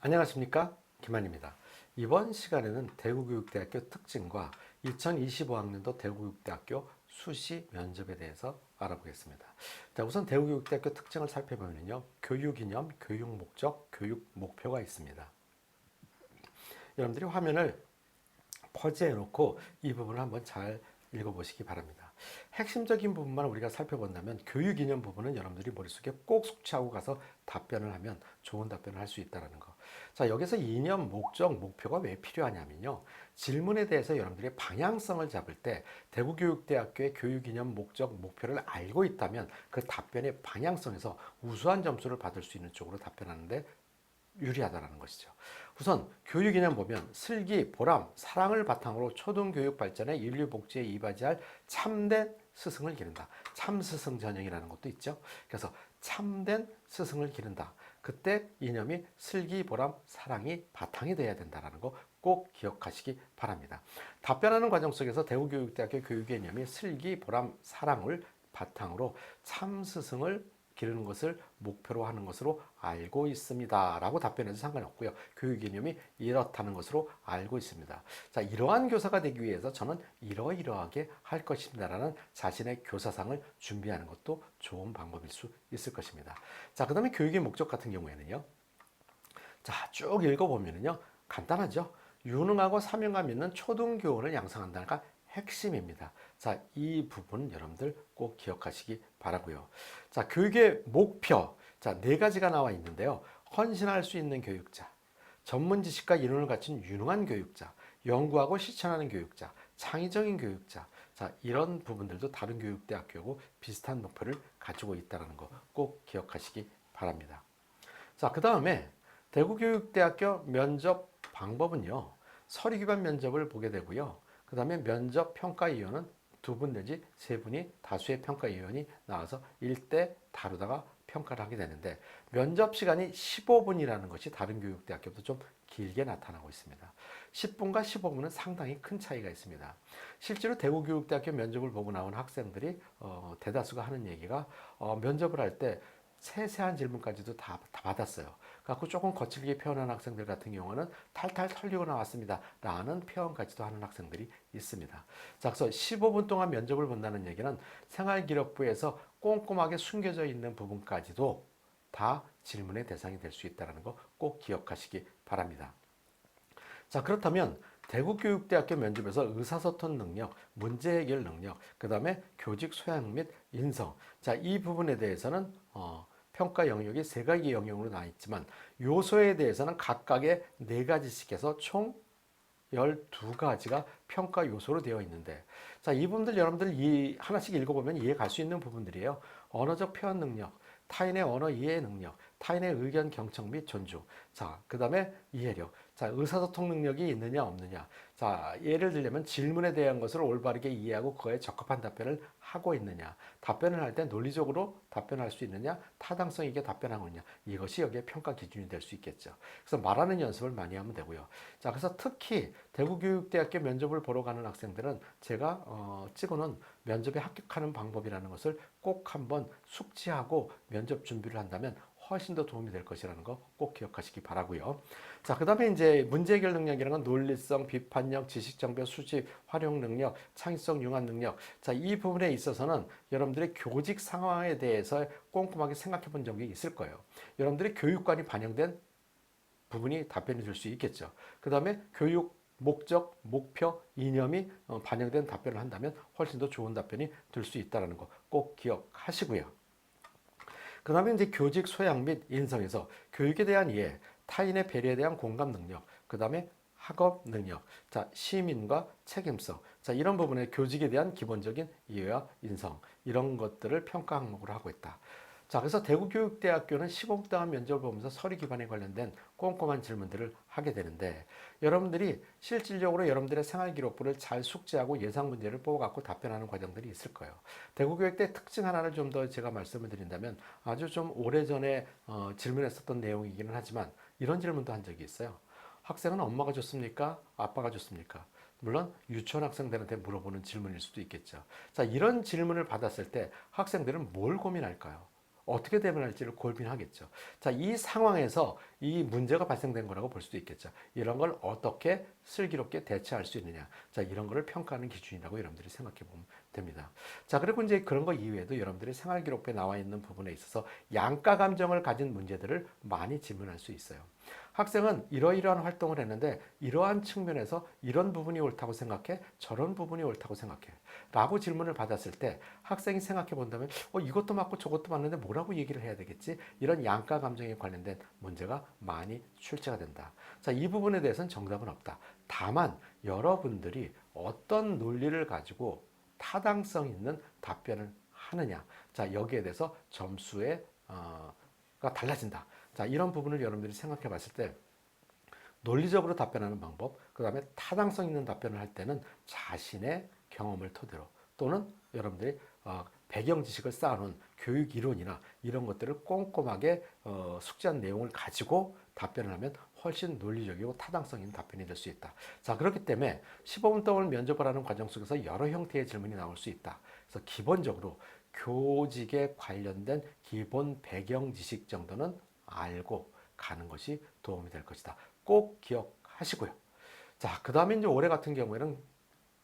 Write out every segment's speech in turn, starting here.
안녕하십니까, 김한입니다. 이번 시간에는 대구교육대학교 특징과 2025학년도 대구교육대학교 수시 면접에 대해서 알아보겠습니다. 자, 우선 대구교육대학교 특징을 살펴보면요, 교육 이념, 교육 목적, 교육 목표가 있습니다. 여러분들이 화면을 퍼지해 놓고 이 부분을 한번 잘 읽어보시기 바랍니다. 핵심적인 부분만 우리가 살펴본다면 교육 이념 부분은 여러분들이 머릿속에 꼭 숙지하고 가서 답변을 하면 좋은 답변을 할 수 있다는 거. 자, 여기서 이념, 목적, 목표가 왜 필요하냐면요, 질문에 대해서 여러분들이 방향성을 잡을 때 대구교육대학교의 교육 이념, 목적, 목표를 알고 있다면 그 답변의 방향성에서 우수한 점수를 받을 수 있는 쪽으로 답변하는데 유리하다는 것이죠. 우선 교육 이념 보면 슬기, 보람, 사랑을 바탕으로 초등교육 발전에 인류 복지에 이바지할 참된 스승을 기른다. 참스승 전형이라는 것도 있죠. 그래서 참된 스승을 기른다. 그때 이념이 슬기, 보람, 사랑이 바탕이 되어야 된다는 거 꼭 기억하시기 바랍니다. 답변하는 과정 속에서 대구교육대학교 교육의 이념이 슬기, 보람, 사랑을 바탕으로 참스승을 기르는 것을 목표로 하는 것으로 알고 있습니다. 라고 답변해도 상관이 없고요. 교육 개념이 이렇다는 것으로 알고 있습니다. 자, 이러한 교사가 되기 위해서 저는 이러이러하게 할 것입니다. 라는 자신의 교사상을 준비하는 것도 좋은 방법일 수 있을 것입니다. 자, 그 다음에 교육의 목적 같은 경우에는요. 자, 쭉 읽어보면요. 간단하죠. 유능하고 사명감 있는 초등교원을 양성한다는 게 핵심입니다. 자, 이 부분 여러분들 꼭 기억하시기 바라고요. 자, 교육의 목표. 자, 네 가지가 나와 있는데요. 헌신할 수 있는 교육자, 전문 지식과 이론을 갖춘 유능한 교육자, 연구하고 실천하는 교육자, 창의적인 교육자. 자, 이런 부분들도 다른 교육대학교하고 비슷한 목표를 가지고 있다는 거 꼭 기억하시기 바랍니다. 자, 그 다음에 대구교육대학교 면접 방법은요, 서류 기반 면접을 보게 되고요. 그 다음에 면접 평가위원은 두 분 내지 세 분이 다수의 평가위원이 나와서 일대 다루다가 평가를 하게 되는데, 면접 시간이 15분이라는 것이 다른 교육대학교도 좀 길게 나타나고 있습니다. 10분과 15분은 상당히 큰 차이가 있습니다. 실제로 대구교육대학교 면접을 보고 나온 학생들이 대다수가 하는 얘기가 면접을 할 때 세세한 질문까지도 다 받았어요. 그래서 조금 거칠게 표현한 학생들 같은 경우는 탈탈 털리고 나왔습니다. 라는 표현까지도 하는 학생들이 있습니다. 자, 그래서 15분 동안 면접을 본다는 얘기는 생활기록부에서 꼼꼼하게 숨겨져 있는 부분까지도 다 질문의 대상이 될 수 있다는 거 꼭 기억하시기 바랍니다. 자, 그렇다면 대구교육대학교 면접에서 의사소통 능력, 문제 해결 능력, 그 다음에 교직 소양 및 인성. 자, 이 부분에 대해서는 평가 영역이 세 가지 영역으로 나와 있지만 요소에 대해서는 각각의 네 가지씩 해서 총 12가지가 평가 요소로 되어 있는데, 자, 이 부분들 여러분들 하나씩 읽어보면 이해 갈 수 있는 부분들이에요. 언어적 표현 능력, 타인의 언어 이해 능력, 타인의 의견 경청 및 존중. 자, 그 다음에 이해력. 자, 의사소통 능력이 있느냐 없느냐. 자, 예를 들자면 질문에 대한 것을 올바르게 이해하고 그거에 적합한 답변을 하고 있느냐. 답변을 할 때 논리적으로 답변할 수 있느냐, 타당성 있게 답변하고 있느냐. 이것이 여기에 평가 기준이 될 수 있겠죠. 그래서 말하는 연습을 많이 하면 되고요. 자, 그래서 특히 대구교육대학교 면접을 보러 가는 학생들은 제가 찍어놓은 면접에 합격하는 방법이라는 것을 꼭 한번 숙지하고 면접 준비를 한다면 훨씬 더 도움이 될 것이라는 거 꼭 기억하시기 바라고요. 자, 그 다음에 이제 문제 해결 능력이라는 건 논리성, 비판력, 지식 정보 수집, 활용 능력, 창의성, 융합 능력. 자, 이 부분에 있어서는 여러분들의 교직 상황에 대해서 꼼꼼하게 생각해 본 적이 있을 거예요. 여러분들의 교육관이 반영된 부분이 답변이 될 수 있겠죠. 그 다음에 교육 목적, 목표, 이념이 반영된 답변을 한다면 훨씬 더 좋은 답변이 될 수 있다는 거 꼭 기억하시고요. 그 다음에 이제 교직 소양 및 인성에서 교육에 대한 이해, 타인의 배려에 대한 공감 능력, 그 다음에 학업 능력, 자, 시민과 책임성, 자, 이런 부분에 교직에 대한 기본적인 이해와 인성, 이런 것들을 평가 항목으로 하고 있다. 자, 그래서 대구교육대학교는 시공 동안 면접을 보면서 서류 기반에 관련된 꼼꼼한 질문들을 하게 되는데, 여러분들이 실질적으로 여러분들의 생활기록부를 잘 숙지하고 예상 문제를 뽑아갖고 답변하는 과정들이 있을 거예요. 대구교육대 특징 하나를 좀 더 제가 말씀을 드린다면, 아주 좀 오래전에 질문했었던 내용이기는 하지만 이런 질문도 한 적이 있어요. 학생은 엄마가 좋습니까? 아빠가 좋습니까? 물론 유치원 학생들한테 물어보는 질문일 수도 있겠죠. 자, 이런 질문을 받았을 때 학생들은 뭘 고민할까요? 어떻게 대변할지를 고민하겠죠. 자, 이 상황에서 이 문제가 발생된 거라고 볼 수도 있겠죠. 이런 걸 어떻게 슬기롭게 대처할 수 있느냐. 자, 이런 거를 평가하는 기준이라고 여러분들이 생각해 보면 됩니다. 자, 그리고 이제 그런 거 이외에도 여러분들이 생활기록부에 나와 있는 부분에 있어서 양가 감정을 가진 문제들을 많이 질문할 수 있어요. 학생은 이러이러한 활동을 했는데 이러한 측면에서 이런 부분이 옳다고 생각해? 저런 부분이 옳다고 생각해? 라고 질문을 받았을 때 학생이 생각해 본다면 이것도 맞고 저것도 맞는데 뭐라고 얘기를 해야 되겠지? 이런 양가 감정에 관련된 문제가 많이 출제가 된다. 자, 이 부분에 대해서는 정답은 없다. 다만 여러분들이 어떤 논리를 가지고 타당성 있는 답변을 하느냐. 자, 여기에 대해서 점수의 가 달라진다. 자, 이런 부분을 여러분들이 생각해 봤을 때 논리적으로 답변하는 방법, 그 다음에 타당성 있는 답변을 할 때는 자신의 경험을 토대로 또는 여러분들이 배경 지식을 쌓아놓은 교육 이론이나 이런 것들을 꼼꼼하게 숙지한 내용을 가지고 답변을 하면 훨씬 논리적이고 타당성 있는 답변이 될 수 있다. 자, 그렇기 때문에 15분 동안 면접을 하는 과정 속에서 여러 형태의 질문이 나올 수 있다. 그래서 기본적으로 교직에 관련된 기본 배경 지식 정도는 알고 가는 것이 도움이 될 것이다. 꼭 기억하시고요. 자, 그 다음에 이제 올해 같은 경우에는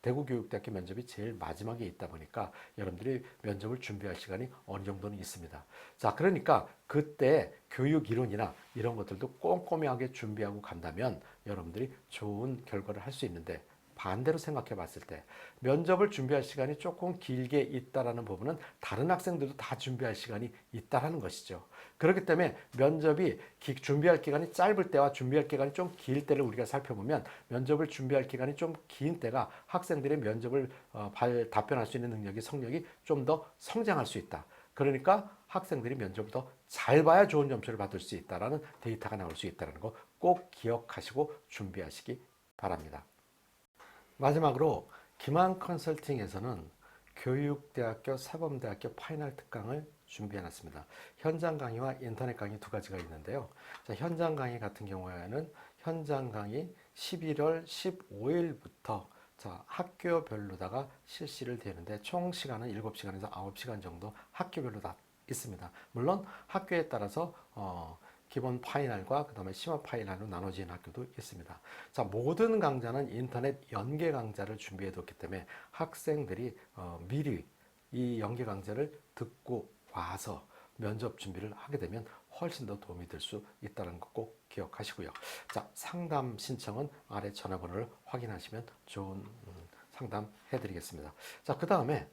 대구교육대학교 면접이 제일 마지막에 있다 보니까 여러분들이 면접을 준비할 시간이 어느 정도는 있습니다. 자, 그러니까 그때 교육 이론이나 이런 것들도 꼼꼼하게 준비하고 간다면 여러분들이 좋은 결과를 할 수 있는데 반대로 생각해 봤을 때 면접을 준비할 시간이 조금 길게 있다라는 부분은 다른 학생들도 다 준비할 시간이 있다라는 것이죠. 그렇기 때문에 면접이 준비할 기간이 짧을 때와 준비할 기간이 좀 길 때를 우리가 살펴보면 면접을 준비할 기간이 좀 긴 때가 학생들의 면접을 답변할 수 있는 능력이 성력이 좀 더 성장할 수 있다. 그러니까 학생들이 면접을 더 잘 봐야 좋은 점수를 받을 수 있다라는 데이터가 나올 수 있다는 거 꼭 기억하시고 준비하시기 바랍니다. 마지막으로 김한 컨설팅에서는 교육대학교, 사범대학교 파이널 특강을 준비해 놨습니다. 현장 강의와 인터넷 강의 두 가지가 있는데요. 자, 현장 강의 같은 경우에는 현장 강의 11월 15일부터 자, 학교별로다가 실시를 되는데 총 시간은 7시간에서 9시간 정도 학교별로 다 있습니다. 물론 학교에 따라서 기본 파이널과 그 다음에 심화 파이널로 나눠진 학교도 있습니다. 자, 모든 강좌는 인터넷 연계 강좌를 준비해 뒀기 때문에 학생들이 미리 이 연계 강좌를 듣고 와서 면접 준비를 하게 되면 훨씬 더 도움이 될 수 있다는 거 꼭 기억하시고요. 자, 상담 신청은 아래 전화번호를 확인하시면 좋은 상담 해드리겠습니다. 자, 그 다음에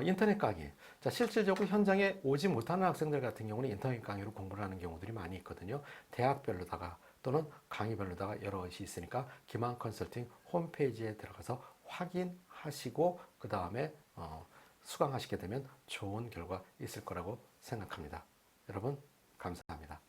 인터넷 강의. 자, 실질적으로 현장에 오지 못하는 학생들 같은 경우는 인터넷 강의로 공부를 하는 경우들이 많이 있거든요. 대학별로다가 또는 강의별로다가 여러 것이 있으니까 김한 컨설팅 홈페이지에 들어가서 확인하시고 그 다음에 수강하시게 되면 좋은 결과 있을 거라고 생각합니다. 여러분, 감사합니다.